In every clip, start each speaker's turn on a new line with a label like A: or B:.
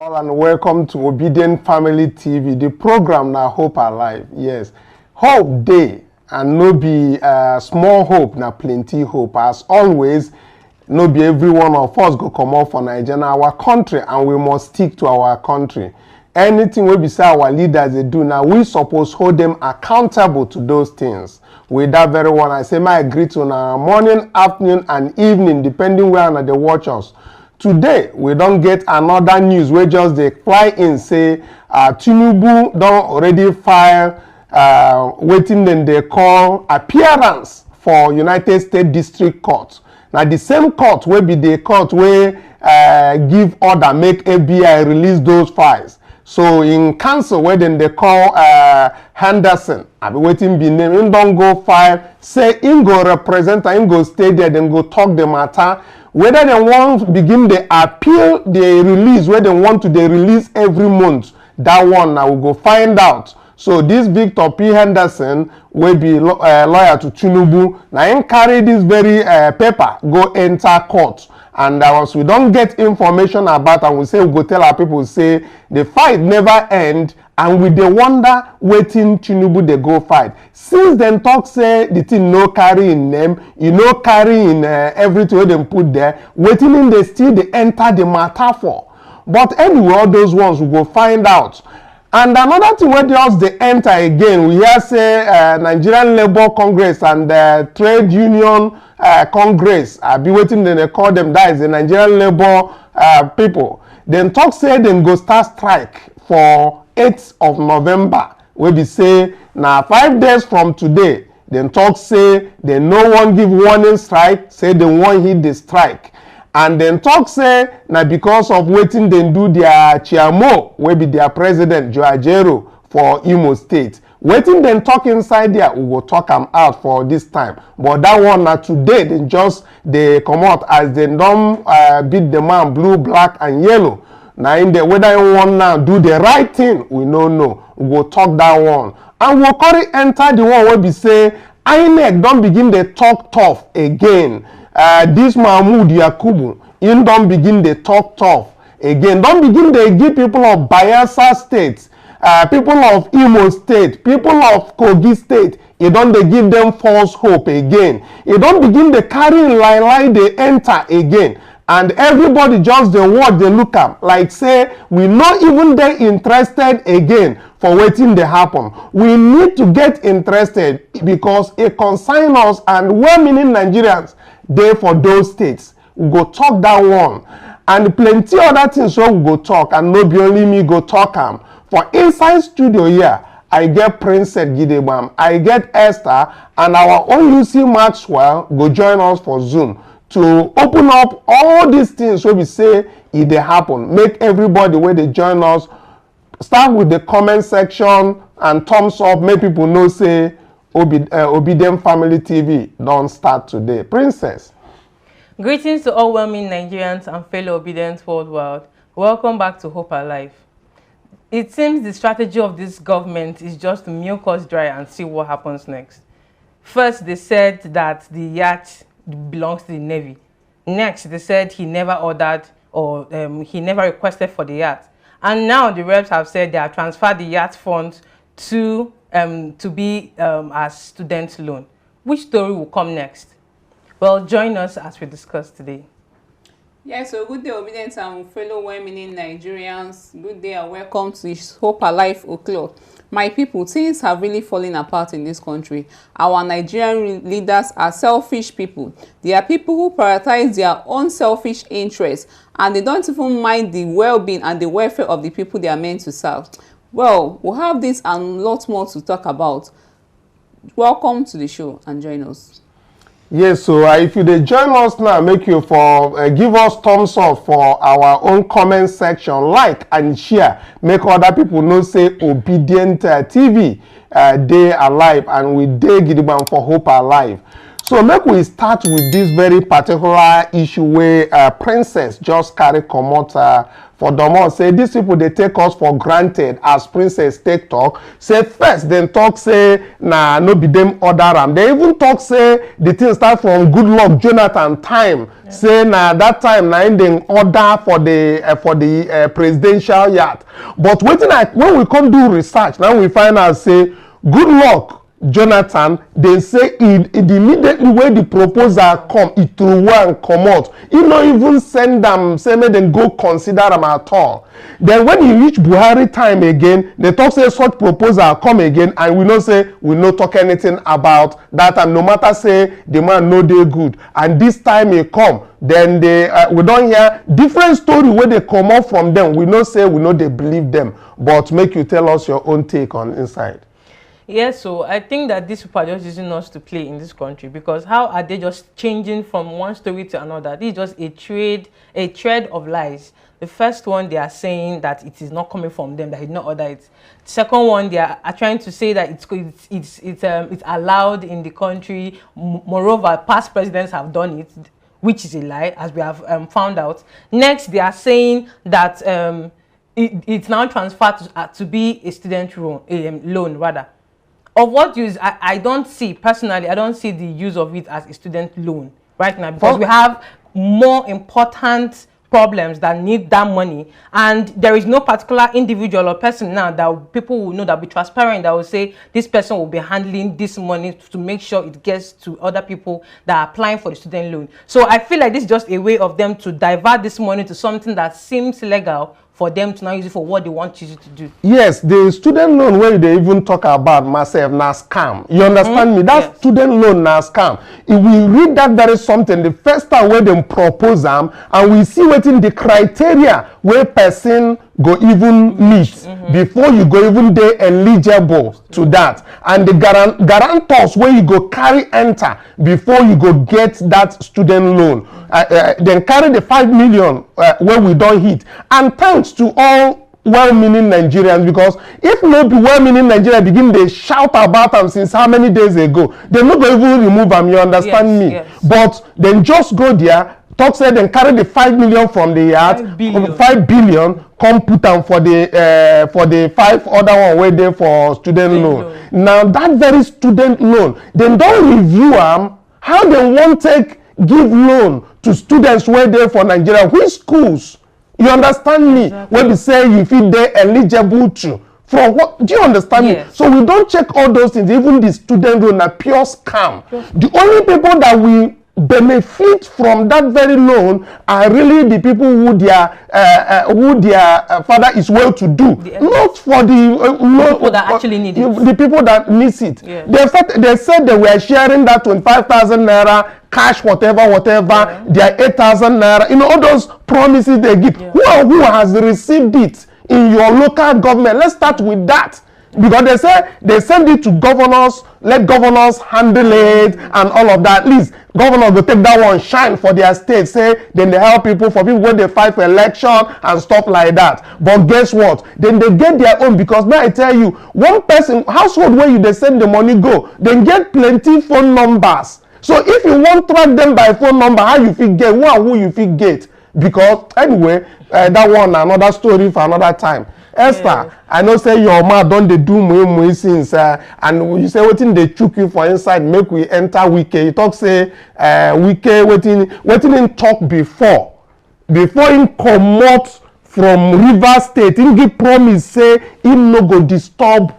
A: And welcome to Obedient Family TV, the program now Hope Alive. Yes, hope day and no be small hope, na plenty hope. As always, no be every one of us go come out for Nigeria, our country, and we must stick to our country. Anything we say our leaders they do now, we suppose hold them accountable to those things. With that very one, I say my greet on our morning, afternoon, and evening, depending where they watch us. Today, we don't get another news where just they fly in say Tinubu don't already file waiting then they call appearance for United States District Court. Now the same court will be the court where give order make FBI release those files. So in council where then they call Henderson, I be waiting be name, him don't go file, say him go represent, him go stay there, then go talk the matter. Whether they want to begin the appeal, the release, where they want to they release every month, that one now we'll go find out. So this Victor P. Henderson will be lawyer to Tinubu. Now him carry this very paper, go enter court. And as we don't get information about, and we say we go tell our people, say the fight never end, and we dey wonder waiting Tinubu they go fight. Since then talk say the thing no carry in name, you know carry in everything wey dem put there, waiting in they still they enter the matter for. But anyway, all those ones we go find out. And another thing where just they enter again, we hear say Nigerian Labour Congress and Trade Union Congress, I be waiting then they call them, that is the Nigerian Labour people. Then talk say them go start strike for 8th of November. We be say now 5 days from today. Then talk say they no one give warning strike, say they won't hit the strike. And then talk say now because of waiting they do their Chiamo, will be their president Joe Ajero for Imo State. Waiting then talk inside there, we will talk them out for this time. But that one now today they just they come out as they don't beat the man blue, black, and yellow. Now in the whether you want now do the right thing, we don't know. We will talk that one. And we'll carry enter the one where we say INEC don't begin the talk tough again. This Mahmoud Yakubu, in don't begin the talk tough again. Don't begin to give people of Bayelsa State, people of Imo State, people of Kogi State. You don't they give them false hope again. You don't begin the carrying line they enter again. And everybody just the watch they look up like say we not even they interested again for waiting to happen. We need to get interested because it consign us and well-meaning Nigerians there for those states. We go talk that one and plenty other things so we go talk and not be only me go talk them. For inside studio here, I get Princess Gidebam, I get Esther, and our own Lucy Maxwell go join us for Zoom to open up all these things where we say if they happen. Make everybody where they join us start with the comment section and thumbs up. Make people know say Obedient Family TV don't start today. Princess.
B: Greetings to all well-meaning Nigerians and fellow obedience worldwide. Welcome back to Hope Alive. It seems the strategy of this government is just to milk us dry and see what happens next. First, they said that the yacht belongs to the Navy. Next, they said he never ordered or he never requested for the yacht. And now the reps have said they have transferred the yacht funds to be as student loan. Which story will come next? Well, join us as we discuss today.
C: Yes, so good day, obedient and fellow well-meaning Nigerians. Good day and welcome to Hope Alive O'Clock. My people, things have really fallen apart in this country. Our Nigerian leaders are selfish people. They are people who prioritize their own selfish interests and they don't even mind the well-being and the welfare of the people they are meant to serve. Well, we'll have this and lots more to talk about. Welcome to the show and join us.
A: Yes, so if you join us now, make you for give us thumbs up for our own comment section, like and share. Make other people know say Obedient TV they alive and we dey Gidiban for Hope Alive. So make we start with this very particular issue where Princess just carry comot for Domo. Say these people they take us for granted as Princess take talk. Say first then talk say nah no be them order am. They even talk say the thing start from good luck Jonathan time. Yeah. Say nah that time na in the order for the presidential yacht. But when we come do research now we find out say good luck Jonathan, they say it immediately when the proposal come, it will and come out. He not even send them, say make them go consider them at all. Then when you reach Buhari time again, they talk say such proposal come again, and we not say we not talk anything about that. And no matter say the man no dey good, and this time he come, then we don't hear different story where they come out from them. We not say we know they believe them, but make you tell us your own take on inside.
B: Yes, so I think that these people are just using us to play in this country, because how are they just changing from one story to another? This is just a thread of lies. The first one, they are saying that it is not coming from them, that he did not order it. The second one, they are trying to say that it's allowed in the country. Moreover, past presidents have done it, which is a lie, as we have found out. Next, they are saying that it's now transferred to be a student loan rather. Of what use? I don't see, personally, I don't see the use of it as a student loan right now, because we have more important problems that need that money, and there is no particular individual or person now that people will know, that will be transparent, that will say this person will be handling this money to make sure it gets to other people that are applying for the student loan. So I feel like this is just a way of them to divert this money to something that seems legal, for them to now use it for what they want you to do. Yes,
A: the student loan where they even talk about myself na scam. You understand me? That student loan na scam. If we read that there is something, the first time where they propose them, and we see within the criteria where person go even meet before you go even dey eligible to that, and the guarantors where you go carry enter before you go get that student loan, then carry the 5 million where we don't hit. And thanks to all well-meaning Nigerians, because if not be well-meaning Nigeria begin they shout about them since how many days ago, they not go even remove them. You understand me? Yes. But then just go there. Talk said then carry the 5 million from the yard, 5 billion, come put them for the 5 other one where they for student loan. Now that very student loan, then don't review them how they won't take give loan to students where they for Nigeria. Which schools? You understand me? Exactly. When we say you feel they eligible to. For what? Do you understand me? So we don't check all those things. Even the student loan, a pure scam. The only people that we benefit from that very loan are really the people who their father is well to do, not for the
B: people that actually need it.
A: The people that needs it. They said they were sharing that 25,000 naira cash, whatever, their 8,000 naira. You know, all those promises they give. Who has received it in your local government? Let's start with that. Because they say they send it to governors, let governors handle it and all of that. At least governors will take that one shine for their state. Say then they help people when they fight for election and stuff like that. But guess what? Then they get their own, because now I tell you, one person household where they send the money go, they get plenty phone numbers. So if you want to track them by phone number, how you fit get who you fit get? Because anyway, that one another story for another time. Esther, I know say your man don't they do more since and you say wetin they chook you for inside, make we enter Wike. You talk say Wike wetin him talk before him comot from Rivers State. Him give promise say him no go disturb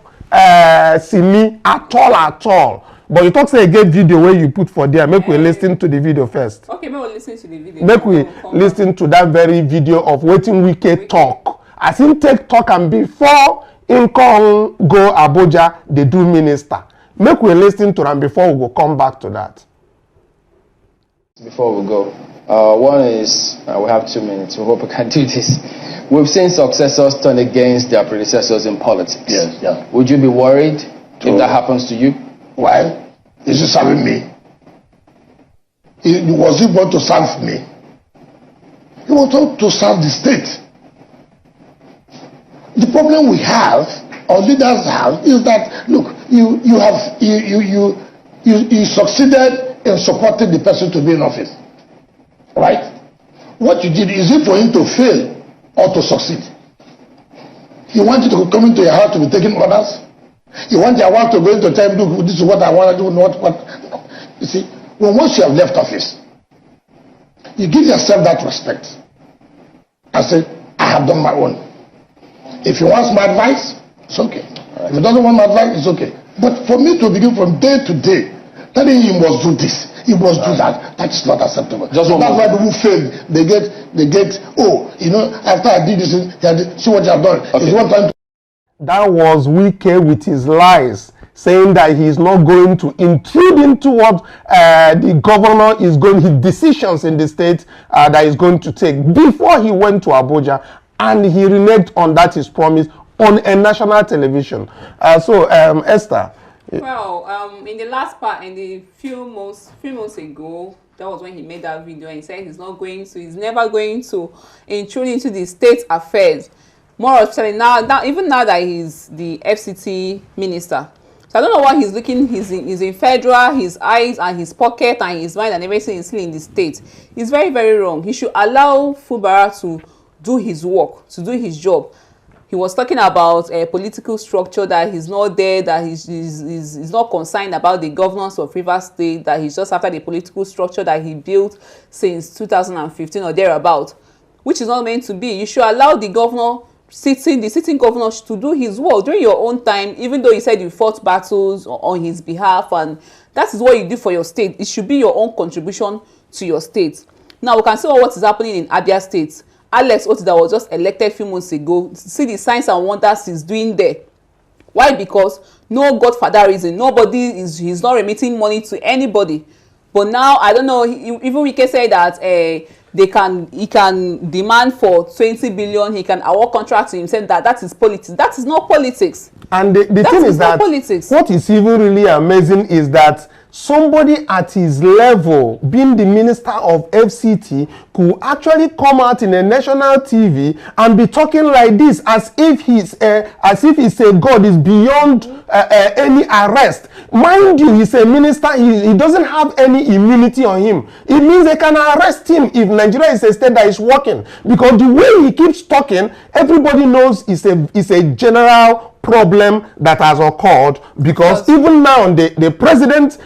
A: Simi at all. But you talk say get video where you put for there. Make we listen to the video first.
C: Okay, make we listen to the video.
A: Make we listen to that very video of wetin Wike talk. As him take talk, and before him come go Abuja, they do minister. Make we listen to them before we go come back to that.
D: Before we go, one is we have 2 minutes. We hope we can do this. We've seen successors turn against their predecessors in politics.
E: Yes, yeah.
D: Would you be worried if that happens to you?
E: Why? Is he serving me? Was he born to serve me? He wanted to serve the state. The problem we have, or leaders have, is that look, you succeeded in supporting the person to be in office. Right? What you did, is it for him to fail or to succeed? You want you to come into your house to be taking orders? You want your wife to go into time, do this is what I want to do, not what. No. You see, once you have left office, you give yourself that respect. I say, I have done my own. If he wants my advice, it's okay. If he doesn't want my advice, it's okay. But for me to begin from day to day, telling him he must do this, he must do that, that is not acceptable. That's why people fail. They get, oh, you know, after I did this, see what you have done. Okay. It's one time to.
A: That was Wike with his lies, saying that he is not going to intrude into what the governor is going, his decisions in the state that he's going to take before he went to Abuja, and he reneged on that his promise on a national television. Esther.
C: Well, in the last part, in the few months ago, that was when he made that video, and he said he's never going to intrude into the state affairs. More especially now, even now that he's the FCT minister. So I don't know what he's looking, he's in federal, his eyes and his pocket and his mind and everything is still in the state. He's very, very wrong. He should allow Fubara to do his work, to do his job. He was talking about a political structure, that he's not there, that he's not concerned about the governance of Rivers State, that he's just after the political structure that he built since 2015 or thereabout, which is not meant to be. You should allow the governor, the sitting governor, to do his work during your own time, even though you said you fought battles on his behalf, and that is what you do for your state. It should be your own contribution to your state. Now we can see what is happening in Abia State. Alex Oti that was just elected a few months ago, see the signs and wonders he's doing there. Why? Because no godfatherism, he's not remitting money to anybody. But now I don't know, even we can say that he can demand for 20 billion, he can award contract to himself. That is politics. That is not politics.
A: And the thing is that politics. What is even really amazing is that somebody at his level, being the minister of FCT, could actually come out in a national TV and be talking like this, as if he's a god, is beyond any arrest. Mind you, he's a minister. He doesn't have any immunity on him. It means they can arrest him if Nigeria is a state that is working, because the way he keeps talking, everybody knows it's a general problem that has occurred, because even now the president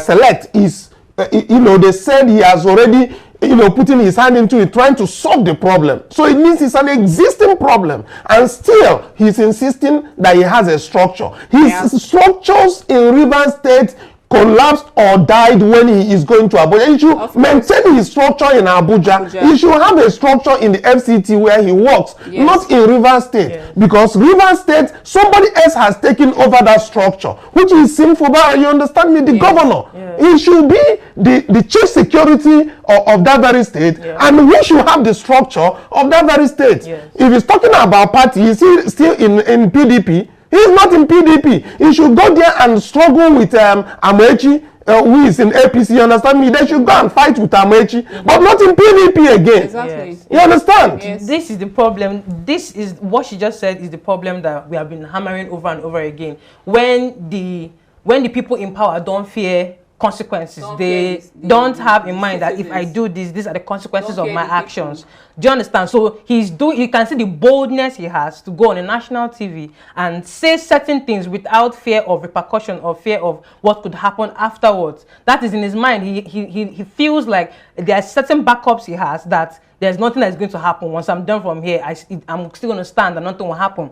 A: select is they said he has already putting his hand into it, trying to solve the problem. So it means it's an existing problem, and still he's insisting that he has a structure. His structures in Rivers State collapsed or died when he is going to Abuja. He should maintain his structure in Abuja. He should have a structure in the FCT where he works, not in Rivers State. Because Rivers State, somebody else has taken over that structure, which is sinful. But you understand me? The governor. He should be the chief security of that very state, and we should have the structure of that very state. If he's talking about party, is he still in PDP? He's not in PDP. He should go there and struggle with Amechi, who is in APC. You understand me? They should go and fight with Amechi, but not in PDP again. Exactly. You understand?
B: This is the problem. This is what she just said is the problem that we have been hammering over and over again. When the people in power don't fear consequences, they don't have in mind that if I do this, these are the consequences of my actions. Do you understand? So you can see the boldness he has to go on a national TV and say certain things without fear of repercussion or fear of what could happen afterwards. That is in his mind. He feels like there are certain backups he has, that there's nothing that's going to happen. Once I'm done from here, I'm still going to stand and nothing will happen.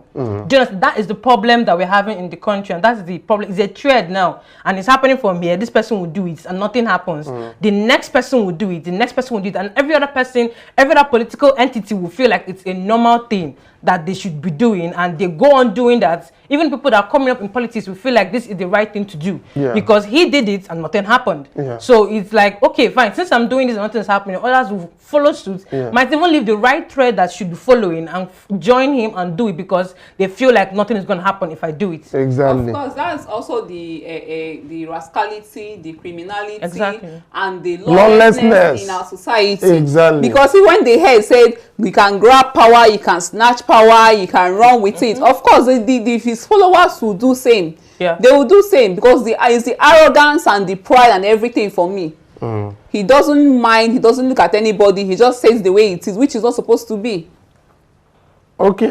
B: Just that is the problem that we're having in the country, and that's the problem. It's a thread now, and it's happening from here. This person will do it and nothing happens. The next person will do it, the next person will do it, and every other person, every other political entity will feel like it's a normal thing that they should be doing, and they go on doing that. Even people that are coming up in politics will feel like this is the right thing to do, because he did it and nothing happened. So it's like, okay, fine, since I'm doing this and nothing's happening, others will follow suit, might even leave the right thread that should be following and join him and do it, because they feel like nothing is going to happen if I do it.
A: Exactly.
C: Of course, that's also the rascality, the criminality, and the lawlessness in our society.
A: Exactly.
C: Because when the head said we can grab power, you can snatch power, power, he can run with it. Of course, his followers will do same.
B: Yeah.
C: They will do same because it's the arrogance and the pride and everything for me. He doesn't mind, he doesn't look at anybody, he just says the way it is, which is not supposed to be.
A: Okay,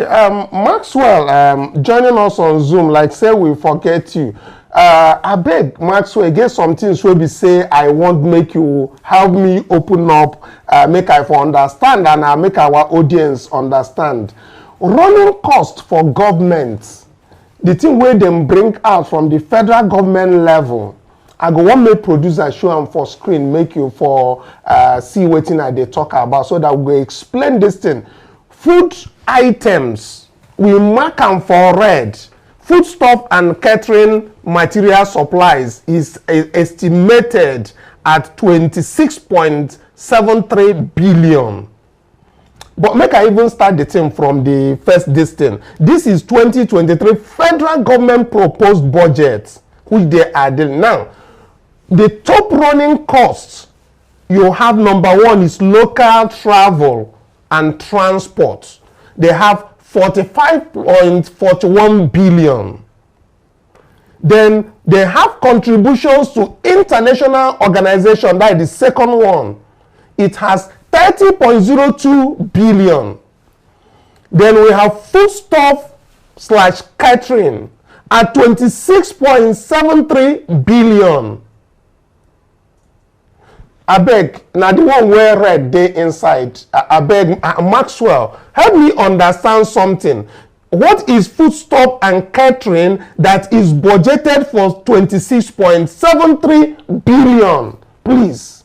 A: Maxwell, joining us on Zoom, like say we forget you. I beg Maxwell, get some things where we say I want make you help me open up, make I for understand and make our audience understand. Running cost for government, the thing where them bring out from the federal government level, I go one make producer show them for screen, make you for see what they talk about so that we explain this thing. Food items, we mark them for red. Foodstuff and catering material supplies is estimated at 26.73 billion. But make I even start the thing from the first distance. This is 2023 federal government proposed budget, which they are doing now. The top running costs you have, number one is local travel and transport. They have 45.41 billion. Then they have contributions to international organization, that is the second one. It has 30.02 billion. Then we have foodstuff / catering at 26.73 billion. I beg, now the one where red day inside. I beg, Maxwell, help me understand something. What is foodstuff and catering that is budgeted for 26.73 billion? Please.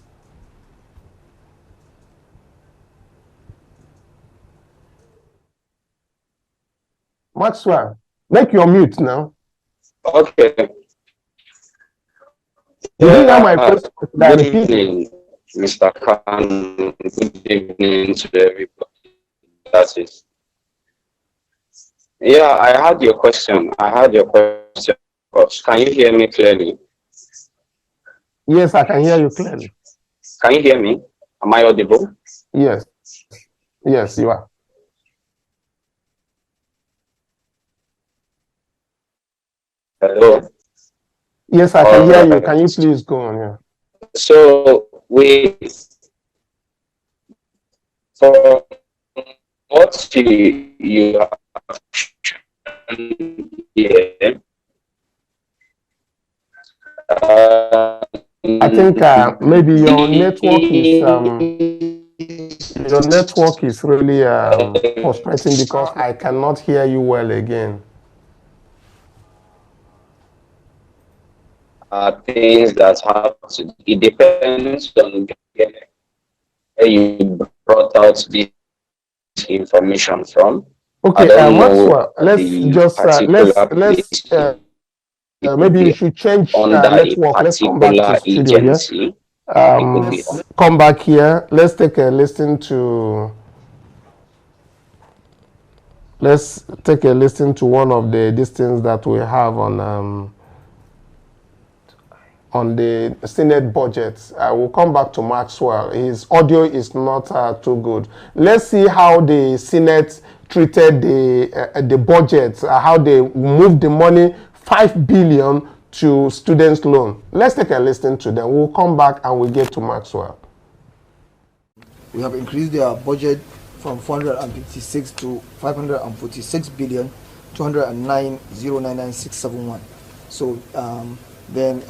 A: Maxwell, make your mute now.
F: Okay.
A: You didn't hear my first question.
F: Good evening, Mr. Kanu. Good evening to everybody. That's it. Yeah, I had your question. Can you hear me clearly?
A: Yes, I can hear you clearly.
F: Can you hear me? Am I audible?
A: Yes. Yes, you are.
F: Hello?
A: Yes, I can hear you. Can you please go on here?
F: So, for what you have here,
A: I think maybe your network is really frustrating because I cannot hear you well again.
F: Things that have to, it depends on where you brought out this information from.
A: Okay, Maxwell, let's maybe you should change network. Let's come back to studio here. Come back here. Let's take a listen to. Let's take a listen to one of the things that we have on the Senate budget. I will come back to Maxwell. His audio is not too good. Let's see how the Senate treated the budget, how they moved the money, 5 billion to students' loan. Let's take a listen to them. We'll come back and we'll get to Maxwell.
G: We have increased their budget from 456 to 546 billion, 209,099,671. So then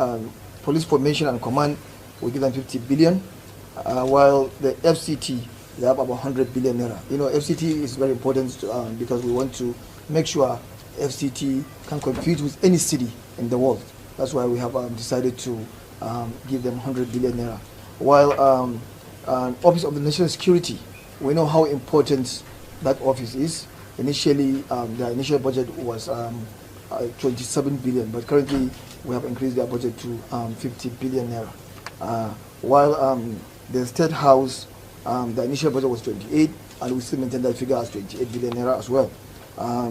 G: police formation and command will give them 50 billion, while the FCT, they have about 100 billion naira. You know, FCT is very important because we want to make sure FCT can compete with any city in the world. That's why we have decided to give them 100 billion naira. While Office of the National Security, we know how important that office is. Initially, the initial budget was 27 billion, but currently we have increased their budget to 50 billion naira. While the State House, the initial budget was 28, and we still maintain that figure as 28 billion naira as well.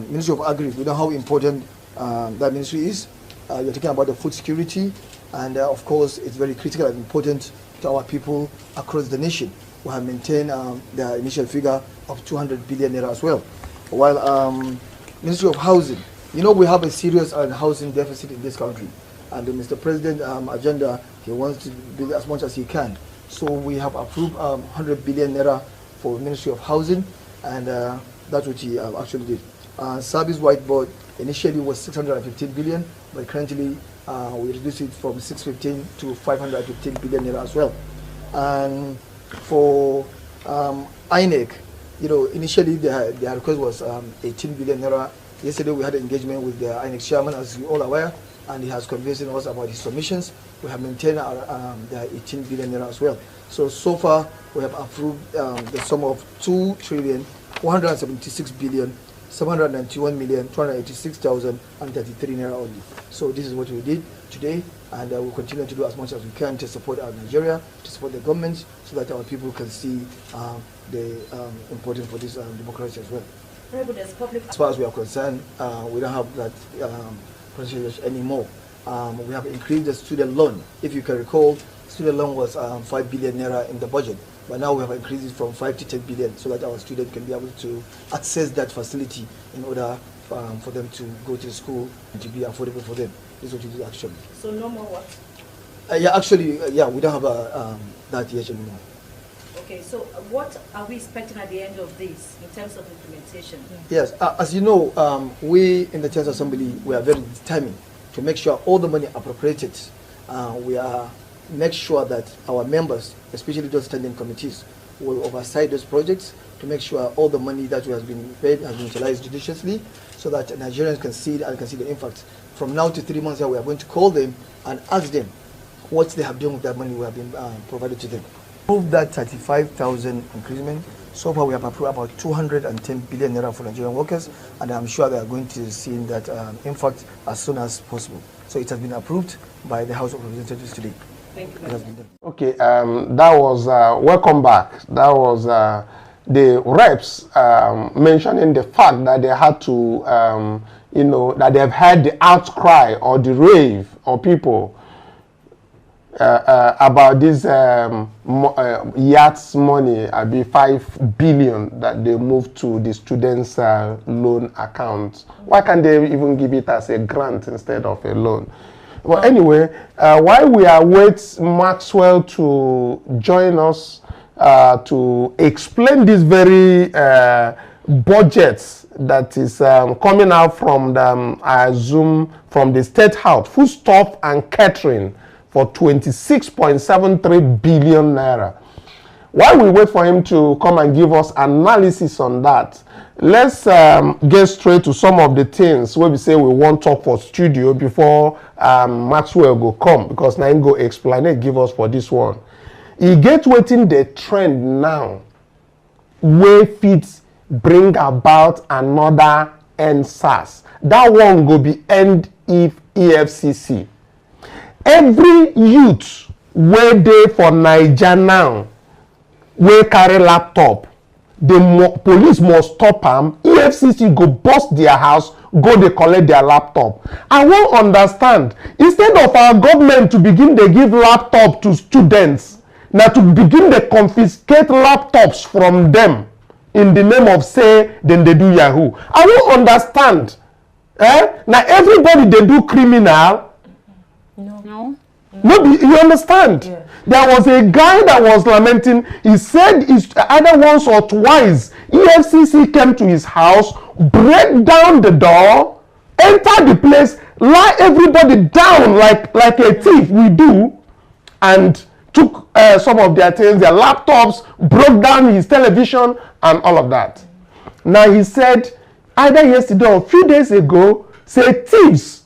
G: Ministry of Agri, we know how important that ministry is. You're talking about the food security, and of course, it's very critical and important to our people across the nation. We have maintained the initial figure of 200 billion naira as well. While Ministry of Housing, you know, we have a serious housing deficit in this country, and the Mr. President agenda, he wants to build as much as he can. So we have approved 100 billion naira for Ministry of Housing, and that's what he actually did. Service whiteboard initially was 615 billion, but currently we reduced it from 615 to 515 billion naira as well. And for INEC, you know, initially their request was 18 billion naira. Yesterday we had an engagement with the INEC chairman, as you all aware, and he has convinced us about his submissions. We have maintained the 18 billion naira as well. So far we have approved the sum of 2,176,791,286,033 naira only. So this is what we did today, and we'll continue to do as much as we can to support our Nigeria, to support the government, so that our people can see the importance for this democracy as well. As far as we are concerned, we don't have that percentage anymore. We have increased the student loan. If you can recall, student loan was 5 billion naira in the budget, but now we have increased it from 5 to 10 billion, so that our students can be able to access that facility in order for them to go to school and to be affordable for them. This is what we do actually.
H: So no more what?
G: Yeah, actually, yeah, we don't have that yet anymore.
H: Okay, so what are we expecting at the end of this in terms of implementation?
G: Yes, as you know, we in the Church Assembly, we are very determined to make sure all the money appropriated. We are make sure that our members, especially those standing committees, will oversight those projects to make sure all the money that has been paid has been utilized judiciously, so that Nigerians can see it and can see the impact. From now to 3 months, we are going to call them and ask them what they have done with that money we have been provided to them. Approved that 35,000 increment. So far, we have approved about 210 billion naira for Nigerian workers, and I'm sure they are going to see that impact as soon as possible. So it has been approved by the House of Representatives today.
H: Thank you.
G: It has been done.
A: Okay, that was welcome back. That was the reps mentioning the fact that they had to, you know, that they have had the outcry or the rave of people about this yachts money, be 5 billion that they moved to the students' loan account. Why can't they even give it as a grant instead of a loan? Well, anyway, while we await Maxwell to join us to explain this very budget that is coming out from the, I assume, from the State House, foodstuff and catering for 26.73 billion naira. While we wait for him to come and give us analysis on that, let's get straight to some of the things where we say we want to talk for studio before Maxwell go come, because now he go explain it, give us for this one. He get waiting the trend now where fit bring about another NSAS. That one go be end if EFCC. Every youth where they for Niger now, where carry laptop, the police must stop them. EFCC go bust their house, go they collect their laptop. I won't understand. Instead of our government to begin they give laptop to students, now to begin they confiscate laptops from them in the name of say then they do Yahoo. I won't understand. Now everybody they do criminal.
C: No.
A: No, you understand? Yeah. There was a guy that was lamenting. He said either once or twice, EFCC came to his house, break down the door, enter the place, lie everybody down like a thief we do, and took some of their things, their laptops, broke down his television, and all of that. Now he said, either yesterday or a few days ago, say thieves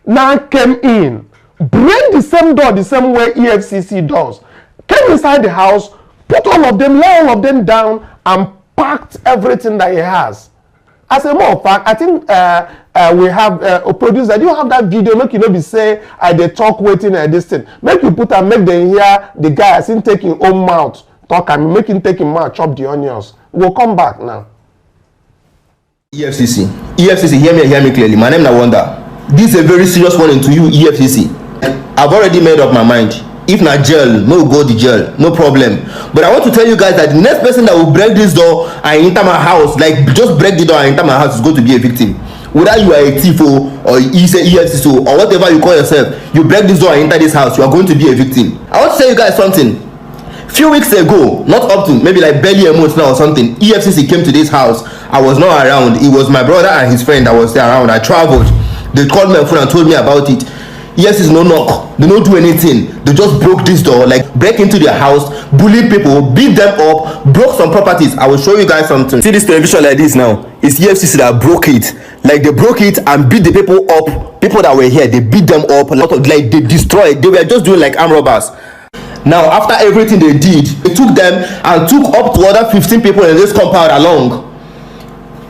A: now came in, break the same door the same way EFCC does, came inside the house, put all of them, lay all of them down, and packed everything that he has. As a matter of fact, I think we have a producer. Do you have that video? Make you know be say they talk waiting at this thing. Make you put and make them hear the guy as in taking own mouth talk and make him take him mouth chop the onions. We'll come back now.
I: EFCC, hear me clearly. My name is Wanda. This is a very serious warning to you, EFCC. I've already made up my mind. If not jail, no go to jail, no problem. But I want to tell you guys that the next person that will break this door and enter my house, like just break the door and enter my house, is going to be a victim. Whether you are a thief or EFCC or whatever you call yourself, you break this door and enter this house, you are going to be a victim. I want to tell you guys something. Few weeks ago, not up to maybe like barely a month now or something, EFCC came to this house. I was not around. It was my brother and his friend that was there around. I traveled. They called me on phone and told me about it. EFCC no knock. They don't do anything. They just broke this door, like break into their house, bullied people, beat them up, broke some properties. I will show you guys something. See this television like this now? It's EFCC that broke it. Like they broke it and beat the people up. People that were here, they beat them up. Like they destroyed. They were just doing like armed robbers. Now, after everything they did, they took them and took up to other 15 people in this compound along.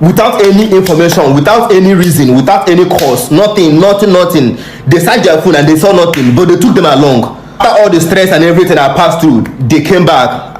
I: Without any information, without any reason, without any cause, nothing. They searched their phone and they saw nothing, but they took them along. After all the stress and everything I passed through, they came back.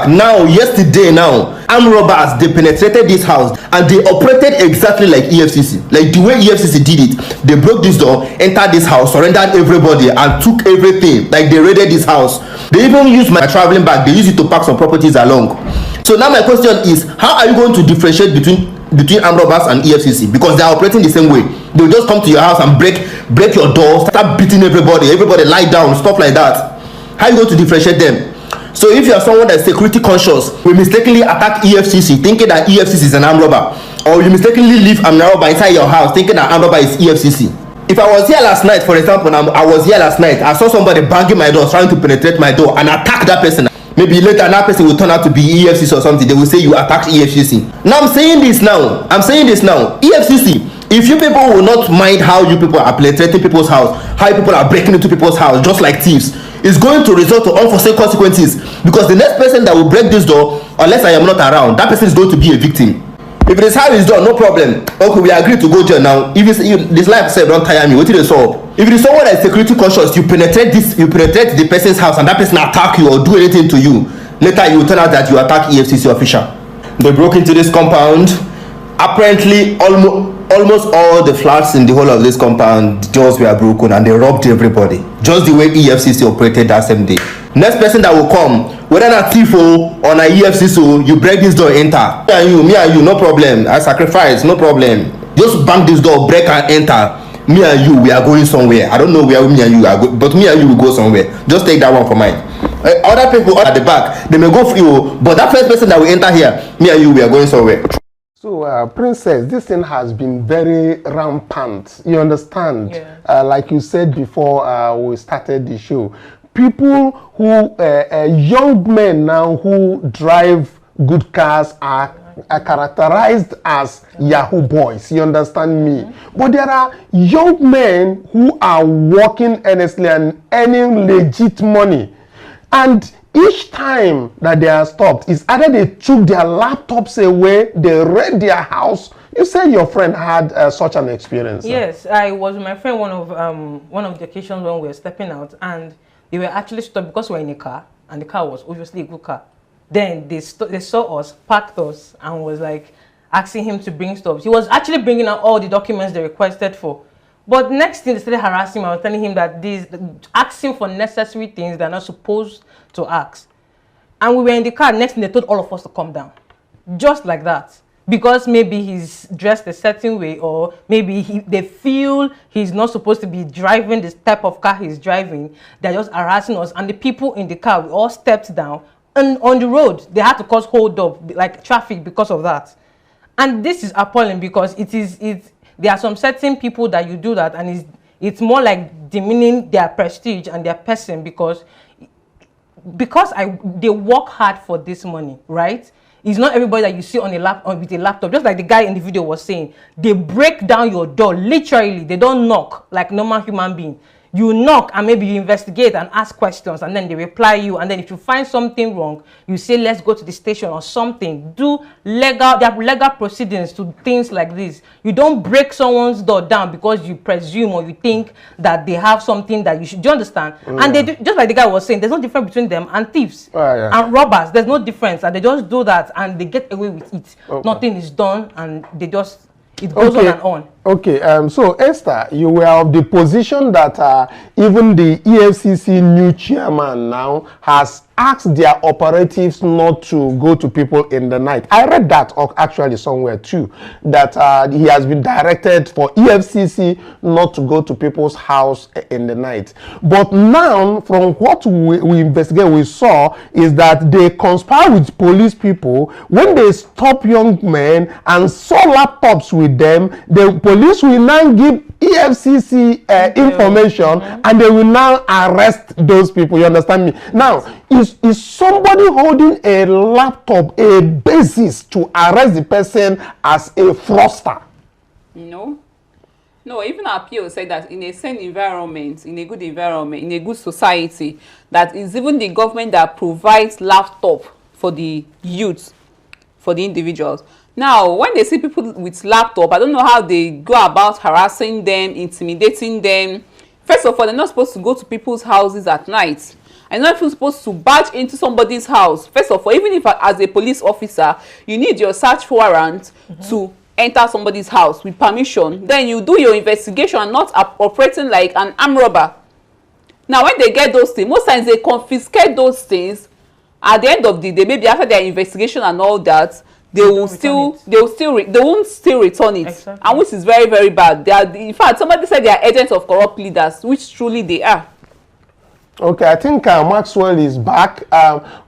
I: Now, yesterday armed robbers, they penetrated this house and they operated exactly like EFCC. Like the way EFCC did it, they broke this door, entered this house, surrendered everybody and took everything. Like they raided this house. They even used my traveling bag. They used it to pack some properties along. So now my question is, how are you going to differentiate between armed robbers and EFCC? Because they are operating the same way. They will just come to your house and break your door, start beating everybody lie down, stuff like that. How are you going to differentiate them? So if you are someone that is security conscious, we mistakenly attack EFCC thinking that EFCC is an armed robber, or you mistakenly leave an armed robber inside your house thinking that armed robber is EFCC. If I was here last night, for example, I saw somebody banging my door, trying to penetrate my door and attack that person. Maybe later that person will turn out to be EFCC or something. They will say you attacked EFCC. Now I'm saying this now. EFCC, if you people will not mind how you people are penetrating people's house, how you people are breaking into people's house just like thieves, it's going to result to unforeseen consequences. Because the next person that will break this door, unless I am not around, that person is going to be a victim. If it is how it's done, no problem. Okay, we agree to go jail now. If this life said don't tire me, what did they solve? If it is someone that is security conscious, you penetrate the person's house and that person attack you or do anything to you, later you will turn out that you attack EFCC official. They broke into this compound. Apparently almost all the flats in the whole of this compound doors were broken and they robbed everybody, just the way EFCC operated that same day. Next person that will come, whether not thief or na EFCC, you break this door, enter. Me and you, no problem. I sacrifice, no problem. Just bang this door, break and enter. Me and you, we are going somewhere. I don't know where me and you are going, but me and you will go somewhere. Just take that one for mine. Other people at the back, they may go for you, but that first person that will enter here, me and you, we are going somewhere.
A: So, Princess, this thing has been very rampant. You understand? Yeah. Like you said before we started the show, people who, young men now who drive good cars are characterized as Yahoo boys. You understand me? But there are young men who are working earnestly and earning legit money. And each time that they are stopped, it's either they took their laptops away, they raid their house. You said your friend had such an experience.
B: Yes, I was with my friend one of the occasions when we were stepping out, and they were actually stopped because we were in a car, and the car was obviously a good car. Then they saw us, parked us, and was like asking him to bring stuff. He was actually bringing out all the documents they requested for. But next thing, they started harassing him. I was telling him that asking for necessary things they're not supposed to ask. And we were in the car. Next thing, they told all of us to come down. Just like that. Because maybe he's dressed a certain way, or maybe they feel he's not supposed to be driving this type of car he's driving. They're just harassing us. And the people in the car, we all stepped down. And on the road, they had to cause hold up, like traffic, because of that. And this is appalling because there are some certain people that you do that, and it's more like demeaning their prestige and their person because they work hard for this money, right? It's not everybody that you see on with a laptop. Just like the guy in the video was saying, they break down your door, literally. They don't knock like normal human being. You knock and maybe you investigate and ask questions, and then they reply you. And then if you find something wrong, you say, let's go to the station or something. There are legal proceedings to things like this. You don't break someone's door down because you presume or you think that they have something that you should. Do you understand? And they do, just like the guy was saying, there's no difference between them and thieves and robbers. There's no difference, and they just do that and they get away with it. Nothing is done, and it goes on and on.
A: Okay, so Esther, you were of the position that even the EFCC new chairman now has asked their operatives not to go to people in the night. I read that actually somewhere too, that he has been directed for EFCC not to go to people's house in the night. But now, from what we investigate, we saw is that they conspire with police people when they stop young men and saw laptops with them. The police will now give EFCC information and they will now arrest those people. You understand me? Now, is somebody holding a laptop a basis to arrest the person as a fraudster?
C: No. No, even our PO said that in a sane environment, in a good environment, in a good society, that is even the government that provides laptop for the youth, for the individuals. Now, when they see people with laptop, I don't know how they go about harassing them, intimidating them. First of all, they're not supposed to go to people's houses at night. I'm not even supposed to barge into somebody's house. First of all, even if as a police officer, you need your search warrant to enter somebody's house with permission. Then you do your investigation and not operating like an armed robber. Now, when they get those things, most times they confiscate those things. At the end of the day, maybe after their investigation and all that, they won't still return it. Exactly. And which is very, very bad. They are, in fact, somebody said they are agents of corrupt leaders, which truly they are.
A: Okay, I think Maxwell is back.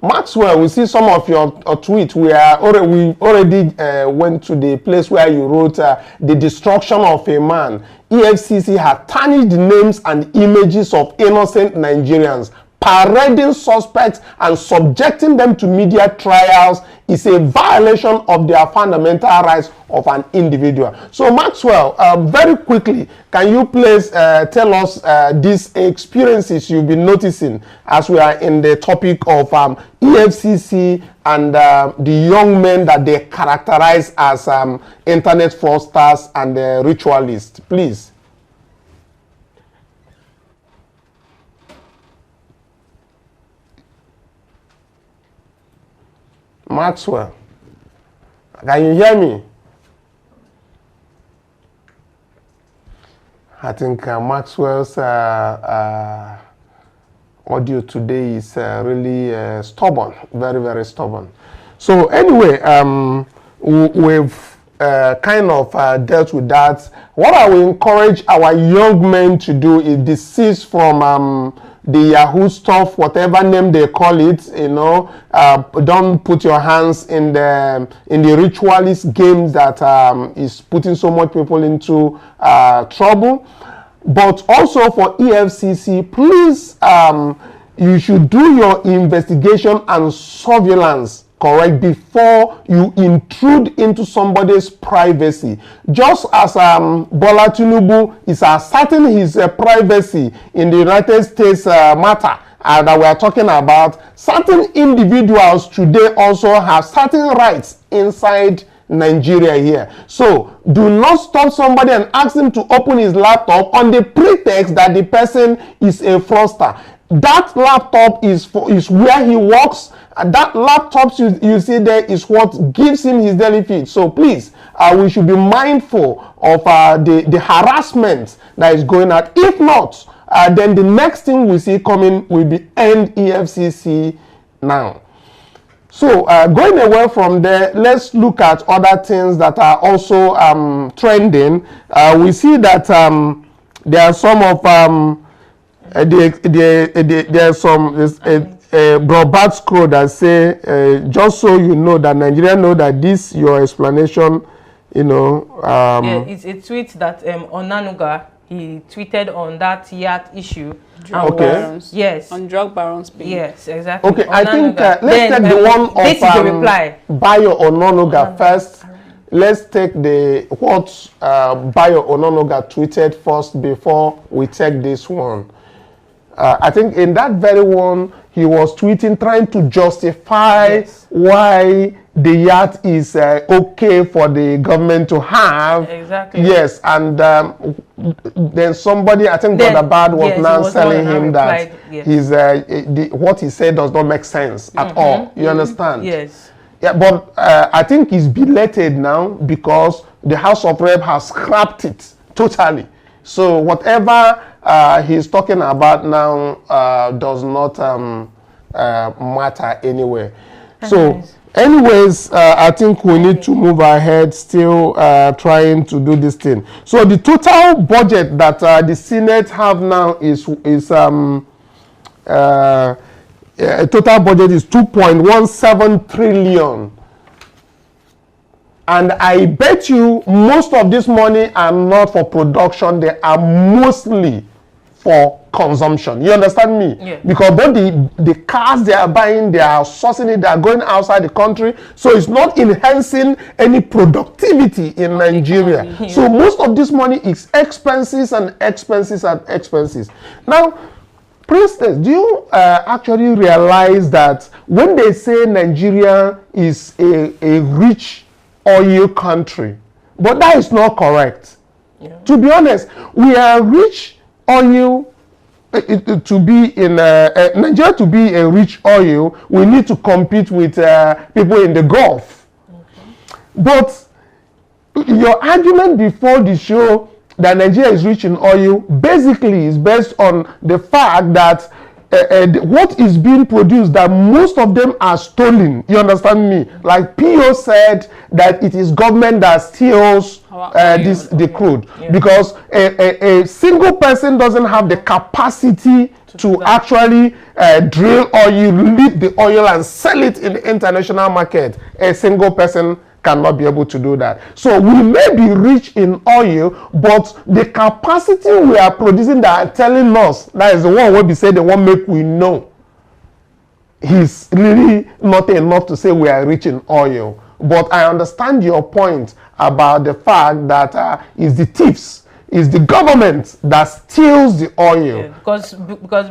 A: Maxwell, we see some of your tweets. We already went to the place where you wrote the destruction of a man. EFCC had tarnished the names and images of innocent Nigerians. Parading suspects and subjecting them to media trials is a violation of their fundamental rights of an individual. So Maxwell, very quickly, can you please tell us these experiences you've been noticing as we are in the topic of EFCC and the young men that they characterize as internet fraudsters and ritualists, please. Maxwell, can you hear me? I think Maxwell's audio today is really stubborn, very, very stubborn. So anyway, we've kind of dealt with that. What I will encourage our young men to do is desist from the Yahoo stuff, whatever name they call it, you know. Don't put your hands in the ritualist games that is putting so much people into trouble. But also for EFCC, please, you should do your investigation and surveillance correct before you intrude into somebody's privacy. Just as Bola Tinubu is asserting his privacy in the United States matter that we are talking about, certain individuals today also have certain rights inside Nigeria here. So do not stop somebody and ask him to open his laptop on the pretext that the person is a fraudster. That laptop is where he works. That laptop you see there is what gives him his daily feed. So please, we should be mindful of the harassment that is going on. If not, then the next thing we see coming will be end EFCC now. So going away from there, let's look at other things that are also trending. We see that there are some of there's some broadband scroll that say just so you know that Nigeria know that this your explanation, you know.
B: Yeah, it's a tweet that Onanuga, he tweeted on that yacht issue.
C: Drug barons. Yes. On drug barons.
B: Yes, exactly.
A: Okay, I think let's take the one of
B: this is the reply.
A: Bayo Onanuga first. Let's take what Bayo Onanuga tweeted first before we take this one. I think in that very one, he was tweeting, trying to justify why the yacht is okay for the government to have.
B: Exactly.
A: Yes, and then somebody, I think Brother Bad was now telling him that his what he said does not make sense at all. You understand?
B: Yes.
A: Yeah, but I think he's belated now because the House of Rep has scrapped it totally. So whatever he's talking about now does not matter anyway. So anyways, I think we need to move ahead, still trying to do this thing. So the total budget that the Senate have now is total budget is 2.17 trillion. And I bet you most of this money are not for production, they are mostly for consumption. You understand me?
B: Yeah.
A: Because both the cars they are buying, they are sourcing it, they are going outside the country. So it's not enhancing any productivity in Nigeria.
B: Yeah.
A: So most of this money is expenses and expenses and expenses. Now, Princess, do you actually realize that when they say Nigeria is a rich oil country, but that is not correct. Yeah. To be honest, we are rich oil. To be in Nigeria, to be a rich oil, we need to compete with people in the Gulf. Okay. But your argument before the show that Nigeria is rich in oil basically is based on the fact that what is being produced, that most of them are stolen. You understand me? Like PO said that it is government that steals the crude. Yeah. Because a single person doesn't have the capacity to actually drill oil, lift the oil and sell it in the international market. A single person cannot be able to do that. So we may be rich in oil, but the capacity we are producing that are telling us, that is the one where we say they won't make we know, is really not enough to say we are rich in oil. But I understand your point about the fact that it's the thieves, it's the government that steals the oil.
B: Yeah, because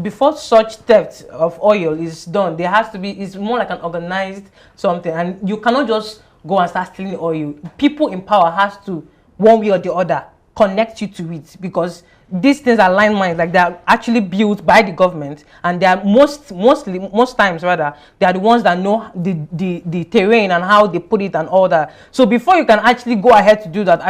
B: before such theft of oil is done, there has to be, it's more like an organized something, and you cannot just go and start stealing oil. People in power has to, one way or the other, connect you to it, because these things are landmines, like they are actually built by the government, and they are most times rather, they are the ones that know the terrain and how they put it and all that. So before you can actually go ahead to do that,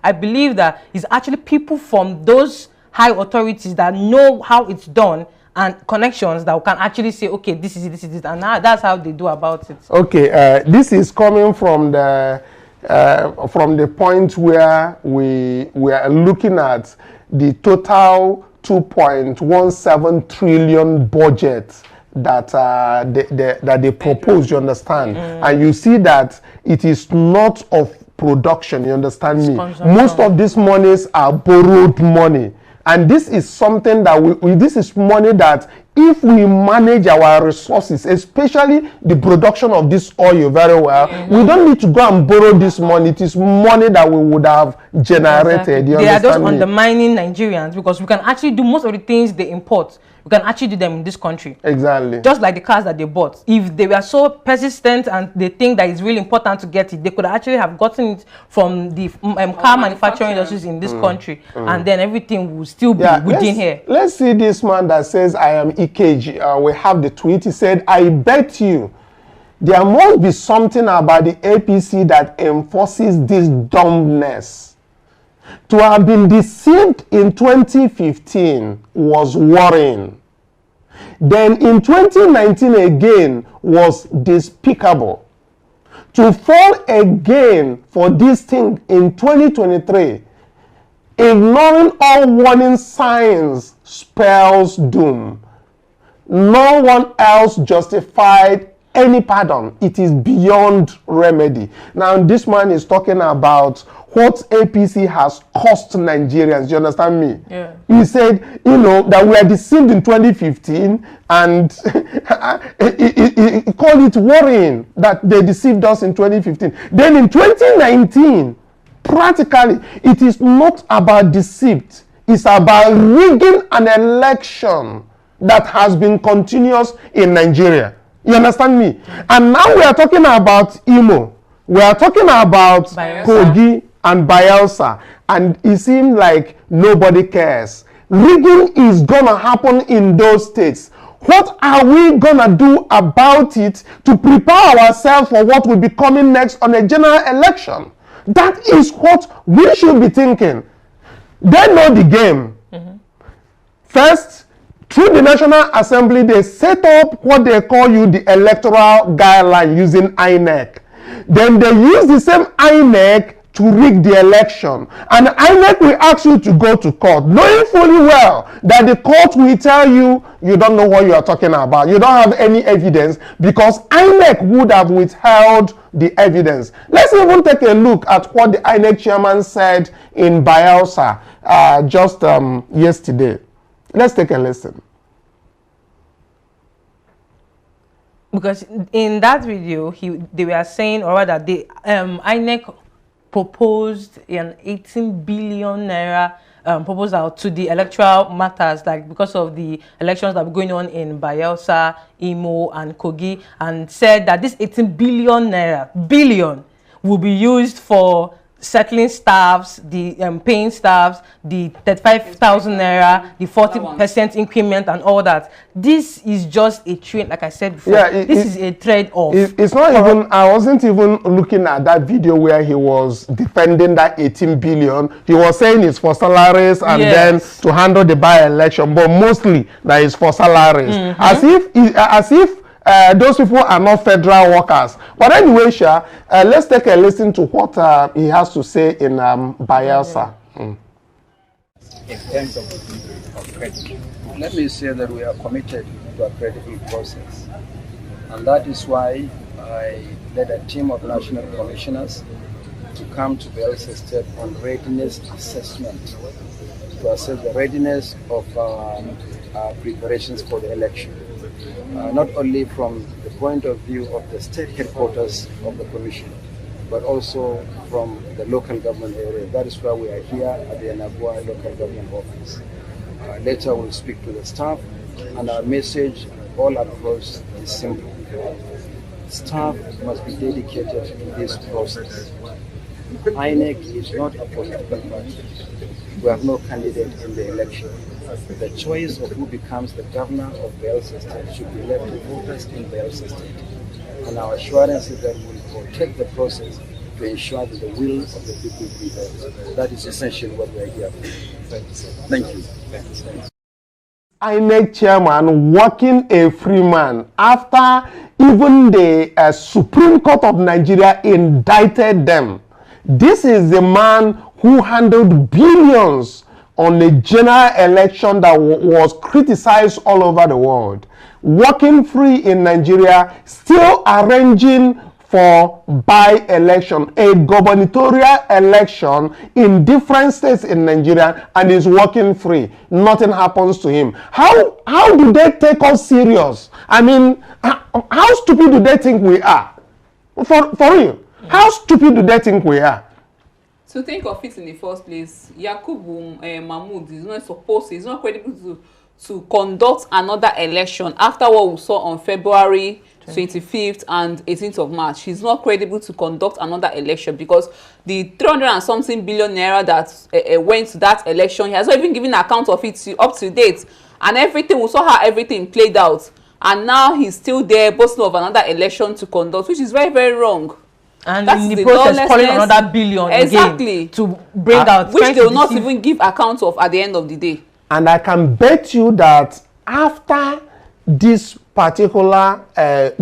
B: I believe that it's actually people from those high authorities that know how it's done and connections that can actually say, okay, this is it, and that's how they do about it.
A: Okay, this is coming from the point where we are looking at the total 2.17 trillion budget that they propose, you understand? And you see that it is not of production, you understand me? Most of these monies are borrowed money. And this is something that this is money that if we manage our resources, especially the production of this oil very well, we don't need to go and borrow this money. It is money that we would have generated.
B: Exactly. They are just undermining Nigerians, because we can actually do most of the things they import. We can actually do them in this country. Exactly. Just like the cars that they bought. If they were so persistent and they think that it's really important to get it, they could actually have gotten it from the car manufacturing industries in this country. And then everything will still be within here.
A: Let's see this man that says, I am EKG. We have the tweet. He said, I bet you there must be something about the APC that enforces this dumbness. To have been deceived in 2015 was worrying. Then in 2019 again was despicable. To fall again for this thing in 2023, ignoring all warning signs, spells doom. No one else justified any pardon. It is beyond remedy. Now this man is talking about what APC has cost Nigerians. You understand me? Yeah. He said, you know, that we are deceived in 2015, and he called it worrying that they deceived us in 2015. Then in 2019, practically, it is not about deceit. It's about rigging an election that has been continuous in Nigeria. You understand me? And now we are talking about Imo. We are talking about Kogi and Bayelsa, and it seems like nobody cares. Rigging is gonna happen in those states. What are we gonna do about it to prepare ourselves for what will be coming next on a general election? That is what we should be thinking. They know the game. First, through the National Assembly, they set up what they call the electoral guideline using INEC. Then they use the same INEC to rig the election. And INEC will ask you to go to court, knowing fully well that the court will tell you, you don't know what you are talking about. You don't have any evidence because INEC would have withheld the evidence. Let's even take a look at what the INEC chairman said in Bayelsa just yesterday. Let's take a listen.
B: Because in that video, they were saying, or rather, the INEC proposed an 18 billion naira proposal to the electoral matters, like because of the elections that were going on in Bayelsa, Imo, and Kogi, and said that this 18 billion naira will be used for settling staffs, the paying staffs, the 35,000 naira, the 40% increment, and all that. This is just a trade, like I said before. Yeah, this is a trade-off.
A: It's not even. I wasn't even looking at that video where he was defending that 18 billion. He was saying it's for salaries and then to handle the by-election, but mostly that is for salaries, as if those people are not federal workers. But anyway, Sha, let's take a listen to what he has to say in Bayelsa.
J: In terms of credit, let me say that we are committed to a credible process. And that is why I led a team of national commissioners to come to Bayelsa State on readiness assessment to assess the readiness of our preparations for the election. Not only from the point of view of the state headquarters of the commission, but also from the local government area. That is why we are here at the Anagua local government office. Later we'll speak to the staff, and our message all across is simple. Staff must be dedicated to this process. INEC is not a political party. We have no candidate in the election. The choice of who becomes the governor of Bayelsa State should be left to voters in Bayelsa State. And our assurance is that we will protect the process to ensure that the will of the people prevails. That is essentially what we are here for. Thank you. Thank you.
A: INEC chairman working a free man after even the Supreme Court of Nigeria indicted them. This is the man who handled billions on a general election that was criticized all over the world. Working free in Nigeria, still arranging for by-election, a gubernatorial election in different states in Nigeria, and is working free. Nothing happens to him. How do they take us serious? I mean, how stupid do they think we are? For real, how stupid do they think we are?
C: To think of it in the first place, Yakubu Mahmoud is not supposed, he's not credible to conduct another election after what we saw on February 25th and 18th of March. He's not credible to conduct another election because the 300 and something billion naira that went to that election, he has not even given account of it up to date, and everything, we saw how everything played out, and now he's still there boasting of another election to conduct, which is very, very wrong.
B: And that's in the process calling another billion again to bring out,
C: which they will not even give account of at the end of the day.
A: And I can bet you that after this particular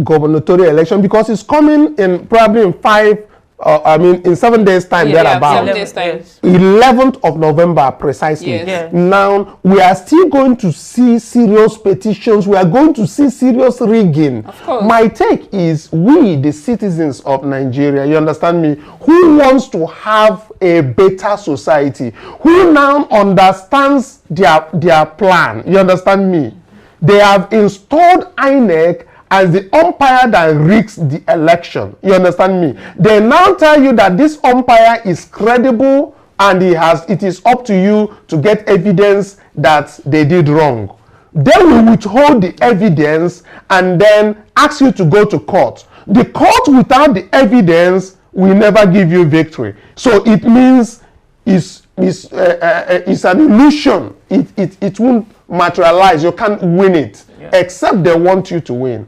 A: gubernatorial election, because it's coming in probably in 7 days time, thereabout. 7 days time. 11th of November precisely.
C: Yes.
A: Now we are still going to see serious petitions. We are going to see serious rigging.
C: Of course.
A: My take is, we the citizens of Nigeria, you understand me, who wants to have a better society, who now understands their plan, you understand me, they have installed INEC as the umpire that rigs the election. You understand me? They now tell you that this umpire is credible and it is up to you to get evidence that they did wrong. They will withhold the evidence and then ask you to go to court. The court without the evidence will never give you victory. So it means it's an illusion. It won't materialize. You can't win it. except they want you to win.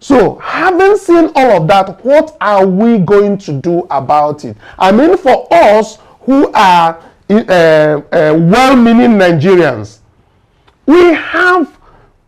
A: So, having seen all of that, what are we going to do about it? I mean, for us who are well-meaning Nigerians, we have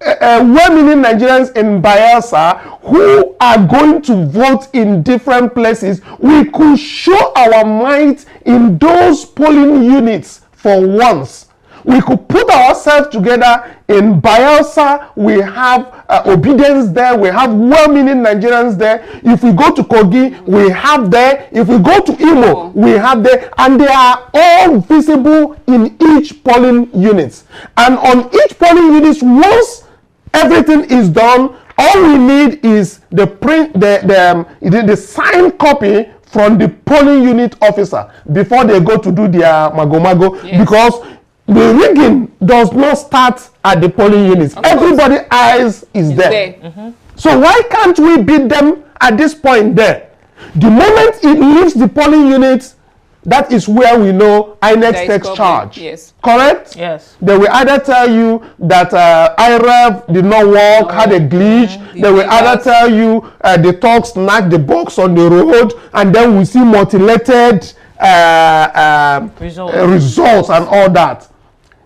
A: well-meaning Nigerians in Bayelsa who are going to vote in different places. We could show our might in those polling units for once. We could put ourselves together in Bayelsa. We have obedience there. We have well-meaning Nigerians there. If we go to Kogi, we have there. If we go to Imo, we have there. And they are all visible in each polling unit. And on each polling unit, once everything is done, all we need is the signed copy from the polling unit officer before they go to do their mago-mago. Because the rigging does not start at the polling units. Everybody's eyes is there. So why can't we beat them at this point there? The moment it leaves the polling units, that is where we know INEC takes charge. Yes. Correct?
B: Yes.
A: They will either tell you that IREV did not work, had a glitch. They will either tell you the talks knocked the box on the road, and then we see mutilated results and all that.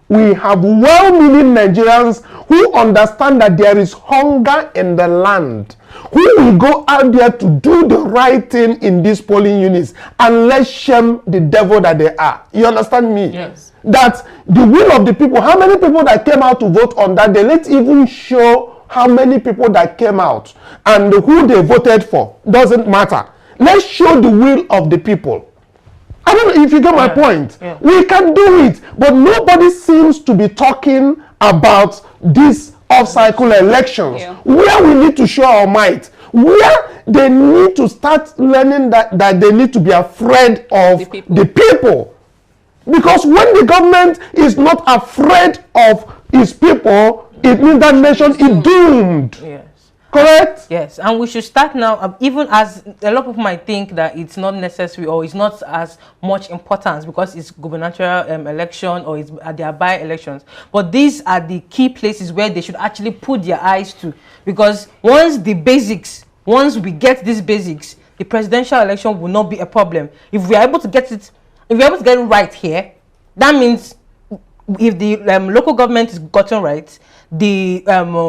A: We have well-meaning Nigerians who understand that there is hunger in the land, who will go out there to do the right thing in these polling units and let's shame the devil that they are. You understand me?
B: Yes.
A: That the will of the people, how many people that came out to vote on that day, let's even show how many people that came out and who they voted for. Doesn't matter. Let's show the will of the people. I don't know if you get my point. We can do it, but nobody seems to be talking about these off-cycle elections, where we need to show our might, where they need to start learning that they need to be afraid of the people. Because when the government is not afraid of its people, it means that nation is doomed.
B: Yes.
A: Correct?
B: Yes, and we should start now, even as a lot of people might think that it's not necessary or it's not as much importance because it's gubernatorial election or it's their by-elections. But these are the key places where they should actually put their eyes to. Because once we get these basics, the presidential election will not be a problem. If we are able to get it, right here, that means if the local government is gotten right, the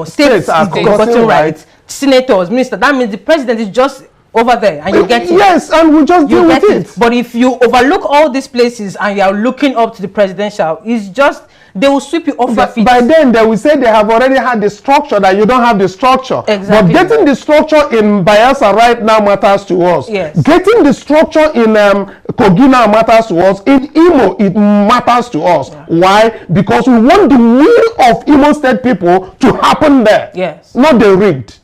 B: states are gotten right, senators, ministers, that means the president is just over there and you get it.
A: Yes, and we just deal with it.
B: But if you overlook all these places and you are looking up to the presidential, it's just, they will sweep you off your feet.
A: By then, they will say they have already had the structure, that you don't have the structure.
B: Exactly.
A: But getting the structure in Bayelsa right now matters to us.
B: Yes.
A: Getting the structure in Kogina matters to us. In Imo, it matters to us. Yeah. Why? Because we want the will of Imo State people to happen there.
B: Yes.
A: Not the rigged.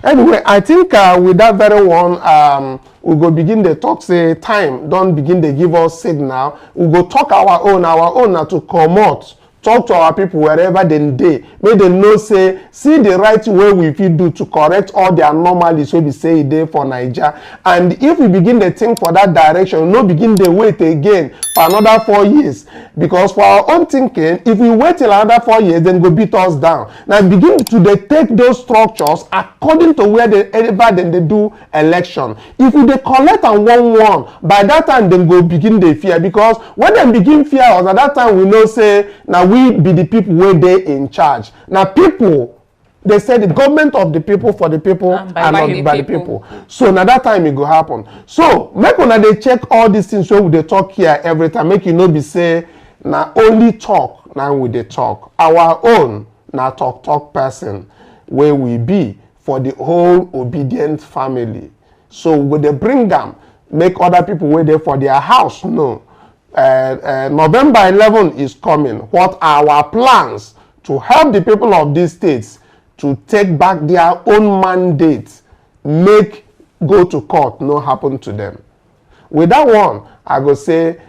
A: Anyway, I think with that very one, we go begin the talk, say time, don't begin to give us signal. We go talk our own now to come out. Talk to our people wherever they make them know, say, see the right way we fit do to correct all the anomalies we be say there for Nigeria. And if we begin to think for that direction, no begin to wait again for another 4 years. Because for our own thinking, if we wait till another 4 years, then go beat us down. Now begin to take those structures according to where they do election. If we they collect and one, by that time then go begin the fear. Because when they begin fear us, at that time we know say, now we be the people where they in charge. Now people, they say the government of the people, for the people, and not by the people. So now that time it go happen. So make una they check all these things where they talk here every time. Make you know be say now only talk now we they talk. Our own now talk person where we be for the whole obedient family. So when they bring them, make other people wait there for their house. No. November 11 is coming. What are our plans to help the people of these states to take back their own mandate, make go to court, no happen to them? With that one, I go say,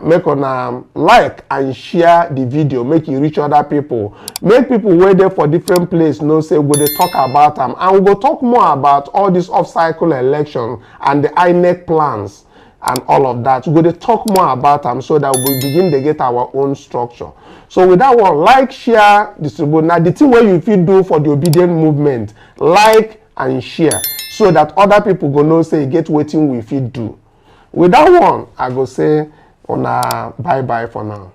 A: make on like and share the video, make it reach other people, make people wait there for different place, no say we they talk about them, and we go talk more about all these off-cycle elections and the INEC plans. and all of that. We're going to talk more about them so that we begin to get our own structure. So with that one, like, share, distribute. Now the thing where you feel do for the obedient movement, like and share, so that other people go know say get waiting we fit do. With that one, I go say bye bye for now.